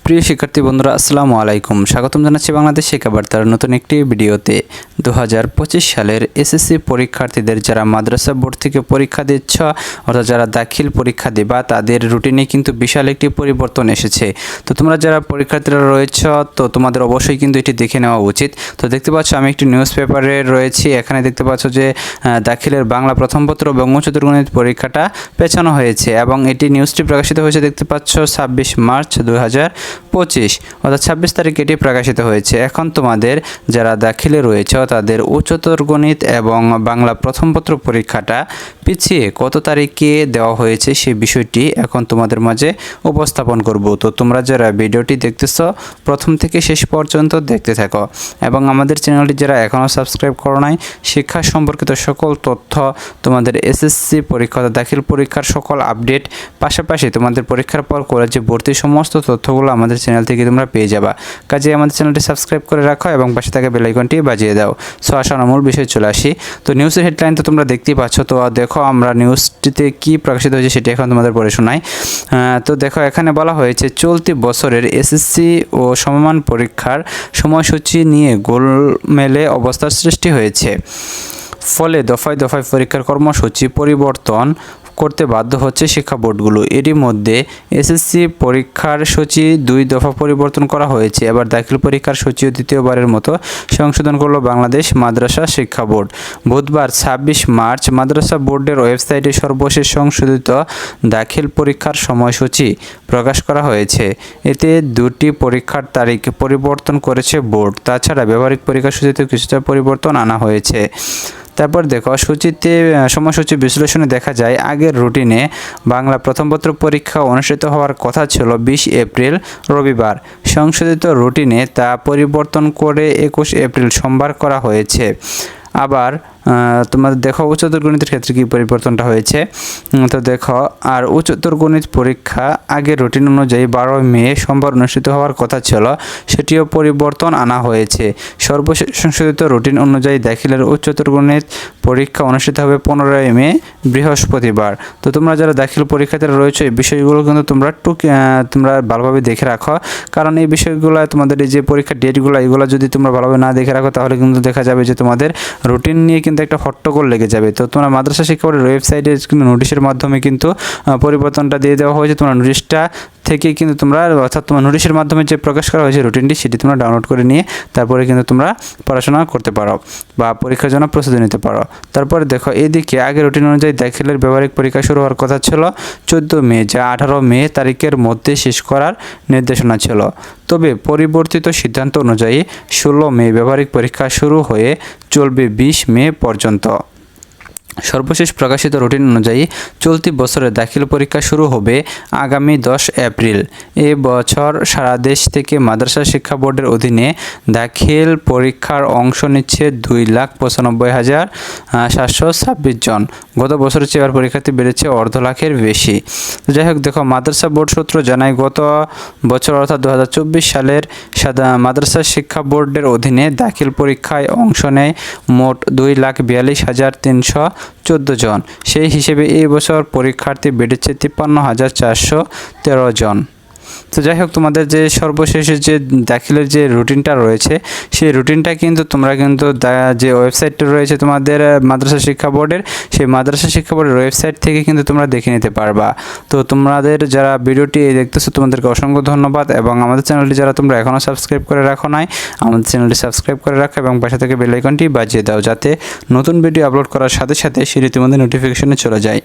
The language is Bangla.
প্রিয় শিক্ষার্থী বন্ধুরা আসসালামু আলাইকুম, স্বাগতম জানাচ্ছি বাংলাদেশ শিক্ষাবার্তার নতুন একটি ভিডিওতে। 2025 সালের এসএসসি পরীক্ষার্থীদের যারা মাদ্রাসা বোর্ড থেকে পরীক্ষা দিচ্ছ অর্থাৎ যারা দাখিল পরীক্ষা দেবা তাদের রুটিনে কিন্তু বিশাল একটি পরিবর্তন এসেছে। তো তোমরা যারা পরীক্ষার্থীরা রয়েছ তো তোমাদের অবশ্যই কিন্তু এটি দেখে নেওয়া উচিত। তো দেখতে পাচ্ছ আমি একটি নিউজ পেপারে রয়েছি, এখানে দেখতে পাচ্ছ যে দাখিলের বাংলা প্রথম পত্র এবং চতুর্গণিত পরীক্ষাটা পেছানো হয়েছে এবং এটি নিউজটি প্রকাশিত হয়েছে দেখতে পাচ্ছ 26 মার্চ 2025 অর্থাৎ 26 তারিখে এটি প্রকাশিত হয়েছে। এখন তোমাদের যারা দাখিলে রয়েছে তাদের উচ্চতর গণিত এবং বাংলা প্রথম পত্র পরীক্ষাটা পিছিয়ে কত তারিখে দেওয়া হয়েছে সেই বিষয়টি এখন তোমাদের মাঝে উপস্থাপন করব। তো তোমরা যারা ভিডিওটি দেখতেছ প্রথম থেকে শেষ পর্যন্ত দেখতে থাকো এবং আমাদের চ্যানেলটি যারা এখনও সাবস্ক্রাইব করো নাই, শিক্ষা সম্পর্কিত সকল তথ্য, তোমাদের এসএসসি পরীক্ষা দাখিল পরীক্ষার সকল আপডেট, পাশাপাশি তোমাদের পরীক্ষার পর কলেজে ভর্তি সমস্ত তথ্যগুলো আমাদের চ্যানেল থেকে তোমরা পেয়ে যাবা। কাজে আমাদের চ্যানেলটি সাবস্ক্রাইব করে রাখো এবং পাশে থাকা বেল আইকনটি বাজিয়ে দাও। সো আসলে মূল বিষয়ে চলে আসি। তো নিউজের হেডলাইন তো তোমরা দেখতেই পাচ্ছ। তো দেখো আমরা নিউজটিতে কি প্রকাশিত হয়েছে সেটি এখন তোমাদের পড়ে শোনাই। তো দেখো এখানে বলা হয়েছে চলতি বছরের এসএসসি ও সমমান পরীক্ষার সময়সূচি নিয়ে গোলমেলে অবস্থার সৃষ্টি হয়েছে। ফলে দফায় দফায় পরীক্ষার কর্মসূচি পরিবর্তন করতে বাধ্য হচ্ছে শিক্ষা বোর্ডগুলো। এরই মধ্যে এসএসসি পরীক্ষার সূচি 2 দফা পরিবর্তন করা হয়েছে। এবার দাখিল পরীক্ষার সূচিও দ্বিতীয়বারের মতো সংশোধন করল বাংলাদেশ মাদ্রাসা শিক্ষা বোর্ড। বুধবার 26 মার্চ মাদ্রাসা বোর্ডের ওয়েবসাইটে সর্বশেষ সংশোধিত দাখিল পরীক্ষার সময়সূচি প্রকাশ করা হয়েছে। এতে 2টি পরীক্ষার তারিখ পরিবর্তন করেছে বোর্ড। তাছাড়া ব্যবহারিক পরীক্ষার সূচিতে কিছুটা পরিবর্তন আনা হয়েছে। তারপর দেখো সূচিতে সময়সূচি বিশ্লেষণে দেখা যায় আগের রুটিনে বাংলা প্রথম পত্র পরীক্ষা অনুষ্ঠিত হওয়ার কথা ছিল 20 এপ্রিল রবিবার। সংশোধিত রুটিনে তা পরিবর্তন করে 21 এপ্রিল সোমবার করা হয়েছে। আবার তোমাদের দেখো উচ্চতর গণিতের ক্ষেত্রে কি পরিবর্তনটা হয়েছে। তো দেখো আর উচ্চতর গণিত পরীক্ষা আগের রুটিন অনুযায়ী 12 মে সোমবার অনুষ্ঠিত হওয়ার কথা ছিল, সেটিও পরিবর্তন আনা হয়েছে। সর্বশেষ সংশোধিত রুটিন অনুযায়ী দাখিলের উচ্চতর গণিত পরীক্ষা অনুষ্ঠিত হবে 15 মে বৃহস্পতিবার। তো তোমরা যারা দাখিল পরীক্ষাতে রয়েছে এই বিষয়গুলো কিন্তু তোমরা ভালোভাবে দেখে রাখো, কারণ এই বিষয়গুলো তোমাদের এই যে পরীক্ষার ডেটগুলো এগুলো যদি তোমরা ভালোভাবে না দেখে রাখো তাহলে কিন্তু দেখা যাবে যে তোমাদের রুটিন নিয়ে কিন্তু একটা হট্টগোল লেগে যাবে। তো তোমরা মাদ্রাসা শিক্ষা বোর্ডের ওয়েবসাইটে কিন্তু নোটিশের মাধ্যমে কিন্তু পরিবর্তনটা দিয়ে দেওয়া হয়েছে। তোমরা নোটিশটা থেকে কিন্তু তোমরা অর্থাৎ তোমার নোটিশের মাধ্যমে যে প্রকাশ করা হয়েছে রুটিনটি সেটি তোমরা ডাউনলোড করে নিয়ে তারপরে কিন্তু তোমরা পড়াশোনা করতে পারো বা পরীক্ষার জন্য প্রস্তুতি নিতে পারো। তারপরে দেখো এদিকে আগের রুটিন অনুযায়ী দাখিলের ব্যবহারিক পরীক্ষা শুরু হওয়ার কথা ছিল 14 মে, যা 18 মে তারিখের মধ্যে শেষ করার নির্দেশনা ছিল। তবে পরিবর্তিত সিদ্ধান্ত অনুযায়ী 16 মে ব্যবহারিক পরীক্ষা শুরু হয়ে চলবে 20 মে পর্যন্ত। সর্বশেষ প্রকাশিত রুটিন অনুযায়ী চলতি বছরে দাখিল পরীক্ষা শুরু হবে আগামী 10 এপ্রিল। এ বছর সারা দেশ থেকে মাদ্রাসা শিক্ষা বোর্ডের অধীনে দাখিল পরীক্ষার অংশ নিচ্ছে 2,95,726 জন। গত বছরের চেয়ে এবার পরীক্ষার্থী বেড়েছে 1.5 লাখের বেশি। যাই হোক দেখো মাদ্রাসা বোর্ড সূত্র জানায় গত বছর অর্থাৎ 2024 সালের মাদ্রাসা শিক্ষা বোর্ডের অধীনে দাখিল পরীক্ষায় অংশ নেয় মোট 2,42,314 জন। সেই হিসেবে এই বছর পরীক্ষার্থী বেড়েছে 53,413 জন। তো যাই হোক তোমাদের যে সর্বশেষে যে দাখিলের যে রুটিনটা রয়েছে সেই রুটিনটা কিন্তু তোমরা কিন্তু যে ওয়েবসাইটটা রয়েছে তোমাদের মাদ্রাসা শিক্ষা বোর্ডের, সেই মাদ্রাসা শিক্ষা বোর্ডের ওয়েবসাইট থেকে কিন্তু তোমরা দেখে নিতে পারবা। তো তোমাদের যারা ভিডিওটি দেখতেছো তোমাদেরকে অসংখ্য ধন্যবাদ এবং আমাদের চ্যানেলটি যারা তোমরা এখনও সাবস্ক্রাইব করে রাখো নাই আমাদের চ্যানেলটি সাবস্ক্রাইব করে রাখো এবং পাশে থেকে বেল আইকনটি বাজিয়ে দাও যাতে নতুন ভিডিও আপলোড করার সাথে সাথে সেটি তোমাদের নোটিফিকেশনে চলে যায়।